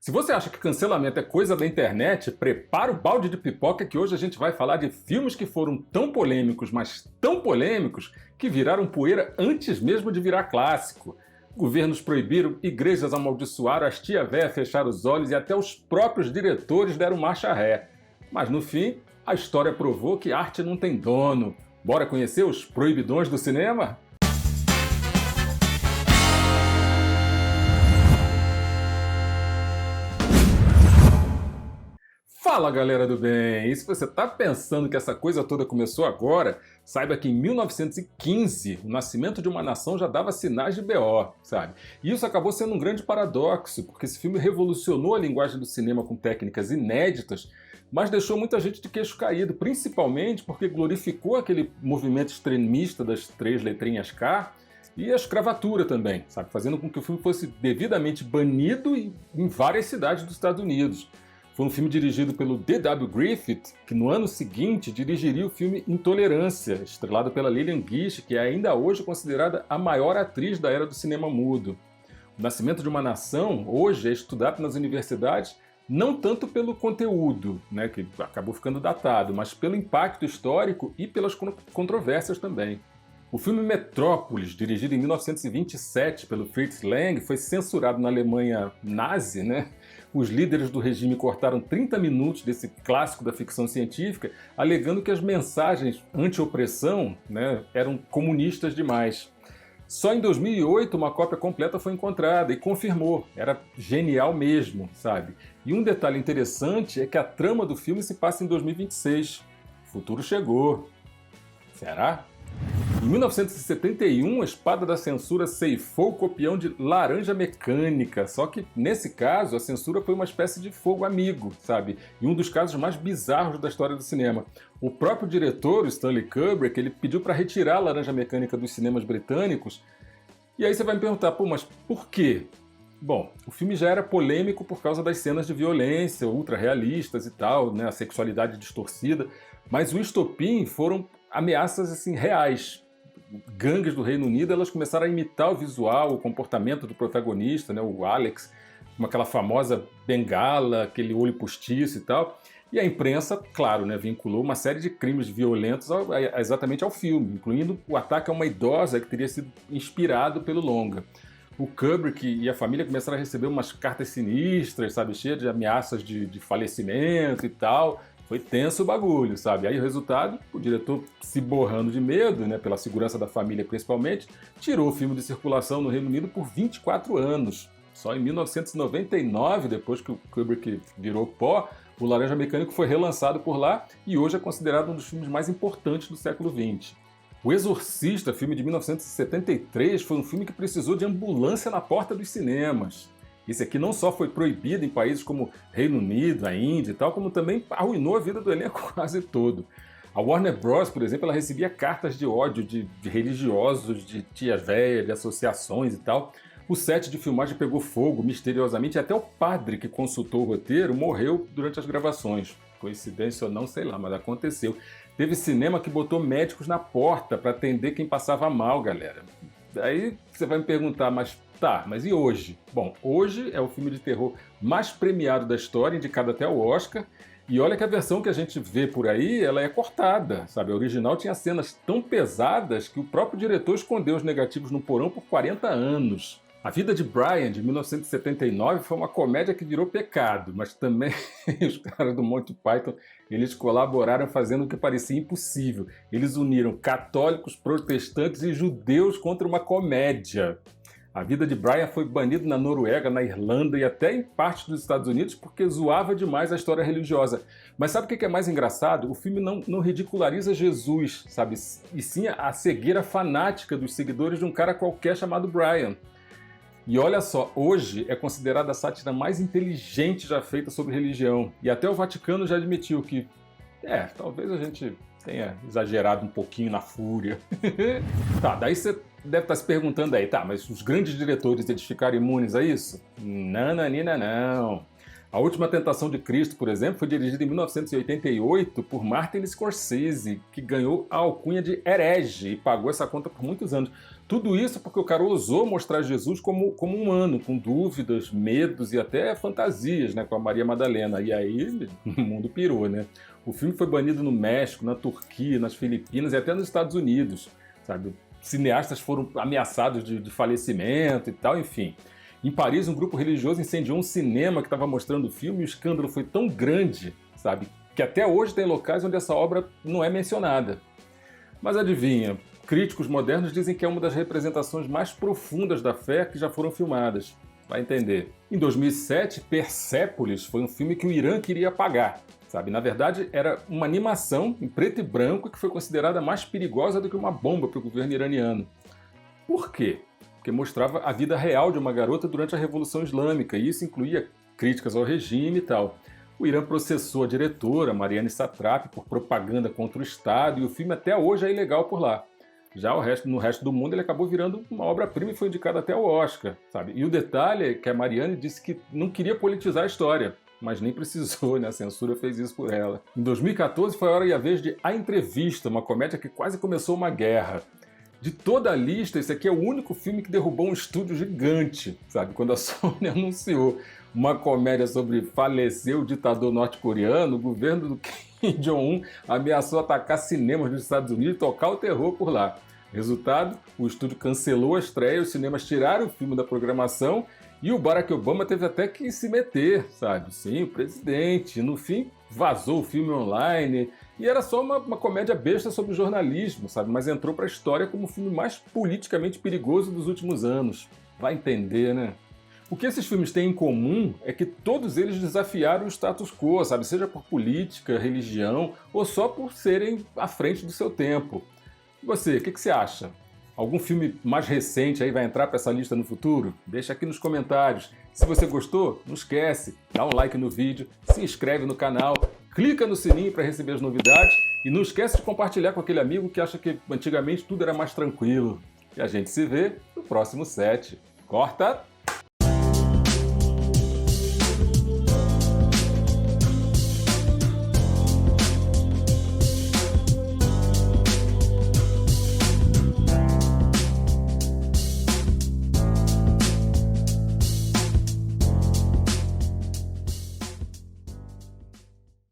Se você acha que cancelamento é coisa da internet, prepara o balde de pipoca que hoje a gente vai falar de filmes que foram tão polêmicos, mas tão polêmicos, que viraram poeira antes mesmo de virar clássico. Governos proibiram, igrejas amaldiçoaram, as tia-véia fecharam os olhos e até os próprios diretores deram marcha ré. Mas no fim, a história provou que arte não tem dono. Bora conhecer os proibidões do cinema? Fala galera do bem! E se você está pensando que essa coisa toda começou agora, saiba que em 1915 o nascimento de uma nação já dava sinais de BO, sabe? E isso acabou sendo um grande paradoxo, porque esse filme revolucionou a linguagem do cinema com técnicas inéditas, mas deixou muita gente de queixo caído, principalmente porque glorificou aquele movimento extremista das três letrinhas K e a escravatura também, sabe? Fazendo com que o filme fosse devidamente banido em várias cidades dos Estados Unidos. Foi um filme dirigido pelo D.W. Griffith, que no ano seguinte dirigiria o filme Intolerância, estrelado pela Lillian Gish, que é ainda hoje considerada a maior atriz da era do cinema mudo. O Nascimento de uma Nação, hoje, é estudado nas universidades não tanto pelo conteúdo, né, que acabou ficando datado, mas pelo impacto histórico e pelas controvérsias também. O filme Metrópolis, dirigido em 1927 pelo Fritz Lang, foi censurado na Alemanha nazi, né? Os líderes do regime cortaram 30 minutos desse clássico da ficção científica, alegando que as mensagens anti-opressão, né, eram comunistas demais. Só em 2008 uma cópia completa foi encontrada e confirmou, era genial mesmo, sabe? E um detalhe interessante é que a trama do filme se passa em 2026. O futuro chegou. Será? Em 1971, a espada da censura ceifou o copião de Laranja Mecânica, só que, nesse caso, a censura foi uma espécie de fogo amigo, sabe? E um dos casos mais bizarros da história do cinema. O próprio diretor, o Stanley Kubrick, ele pediu para retirar a Laranja Mecânica dos cinemas britânicos, e aí você vai me perguntar, pô, mas por quê? Bom, o filme já era polêmico por causa das cenas de violência, ultra-realistas e tal, né, a sexualidade distorcida, mas o estopim foram ameaças assim reais. Gangues do Reino Unido, elas começaram a imitar o visual, o comportamento do protagonista, né, o Alex, com aquela famosa bengala, aquele olho postiço e tal. E a imprensa, claro, né, vinculou uma série de crimes violentos exatamente ao filme, incluindo o ataque a uma idosa que teria sido inspirado pelo longa. O Kubrick e a família começaram a receber umas cartas sinistras, sabe, cheias de ameaças de falecimento e tal. Foi tenso o bagulho, sabe? Aí o resultado, o diretor se borrando de medo, né, pela segurança da família principalmente, tirou o filme de circulação no Reino Unido por 24 anos. Só em 1999, depois que o Kubrick virou pó, o Laranja Mecânico foi relançado por lá e hoje é considerado um dos filmes mais importantes do século XX. O Exorcista, filme de 1973, foi um filme que precisou de ambulância na porta dos cinemas. Esse aqui não só foi proibido em países como Reino Unido, a Índia e tal, como também arruinou a vida do elenco quase todo. A Warner Bros., por exemplo, ela recebia cartas de ódio de religiosos, de tia-véia, de associações e tal. O set de filmagem pegou fogo misteriosamente e até o padre que consultou o roteiro morreu durante as gravações. Coincidência ou não, sei lá, mas aconteceu. Teve cinema que botou médicos na porta para atender quem passava mal, galera. Aí você vai me perguntar, mas e hoje? Bom, hoje é o filme de terror mais premiado da história, indicado até ao Oscar, e olha que a versão que a gente vê por aí, ela é cortada, sabe? A original tinha cenas tão pesadas que o próprio diretor escondeu os negativos no porão por 40 anos. A Vida de Brian, de 1979, foi uma comédia que virou pecado, mas também os caras do Monty Python, eles colaboraram fazendo o que parecia impossível. Eles uniram católicos, protestantes e judeus contra uma comédia. A Vida de Brian foi banido na Noruega, na Irlanda e até em partes dos Estados Unidos porque zoava demais a história religiosa. Mas sabe o que é mais engraçado? O filme não ridiculariza Jesus, sabe? E sim a cegueira fanática dos seguidores de um cara qualquer chamado Brian. E olha só, hoje é considerada a sátira mais inteligente já feita sobre religião. E até o Vaticano já admitiu que, talvez a gente tenha exagerado um pouquinho na fúria. Tá, daí você deve estar se perguntando aí, tá, mas os grandes diretores, eles ficaram imunes a isso? Não. A Última Tentação de Cristo, por exemplo, foi dirigida em 1988 por Martin Scorsese, que ganhou a alcunha de herege e pagou essa conta por muitos anos. Tudo isso porque o cara ousou mostrar Jesus como humano, com dúvidas, medos e até fantasias, né, com a Maria Madalena. E aí o mundo pirou, né? O filme foi banido no México, na Turquia, nas Filipinas e até nos Estados Unidos, sabe? Cineastas foram ameaçados de falecimento e tal, enfim. Em Paris, um grupo religioso incendiou um cinema que estava mostrando o filme e o escândalo foi tão grande, sabe, que até hoje tem locais onde essa obra não é mencionada. Mas adivinha, críticos modernos dizem que é uma das representações mais profundas da fé que já foram filmadas. Vai entender. Em 2007, Persépolis foi um filme que o Irã queria apagar, sabe? Na verdade, era uma animação em preto e branco que foi considerada mais perigosa do que uma bomba para o governo iraniano. Por quê? Porque mostrava a vida real de uma garota durante a Revolução Islâmica, e isso incluía críticas ao regime e tal. O Irã processou a diretora, Marianne Satrapi, por propaganda contra o Estado, e o filme até hoje é ilegal por lá. Já no resto do mundo ele acabou virando uma obra-prima e foi indicado até ao Oscar, sabe? E o detalhe é que a Marianne disse que não queria politizar a história, mas nem precisou, né? A censura fez isso por ela. Em 2014 foi a hora e a vez de A Entrevista, uma comédia que quase começou uma guerra. De toda a lista, esse aqui é o único filme que derrubou um estúdio gigante, sabe? Quando a Sony anunciou uma comédia sobre falecer o ditador norte-coreano, o governo do Kim Jong-un ameaçou atacar cinemas dos Estados Unidos e tocar o terror por lá. Resultado, o estúdio cancelou a estreia, os cinemas tiraram o filme da programação e o Barack Obama teve até que se meter, sabe? Sim, o presidente. No fim, vazou o filme online. E era só uma comédia besta sobre jornalismo, sabe? Mas entrou para a história como o filme mais politicamente perigoso dos últimos anos. Vai entender, né? O que esses filmes têm em comum é que todos eles desafiaram o status quo, sabe? Seja por política, religião ou só por serem à frente do seu tempo. E você, o que você acha? Algum filme mais recente aí vai entrar para essa lista no futuro? Deixa aqui nos comentários. Se você gostou, não esquece, dá um like no vídeo, se inscreve no canal, clica no sininho para receber as novidades e não esquece de compartilhar com aquele amigo que acha que antigamente tudo era mais tranquilo. E a gente se vê no próximo set. Corta!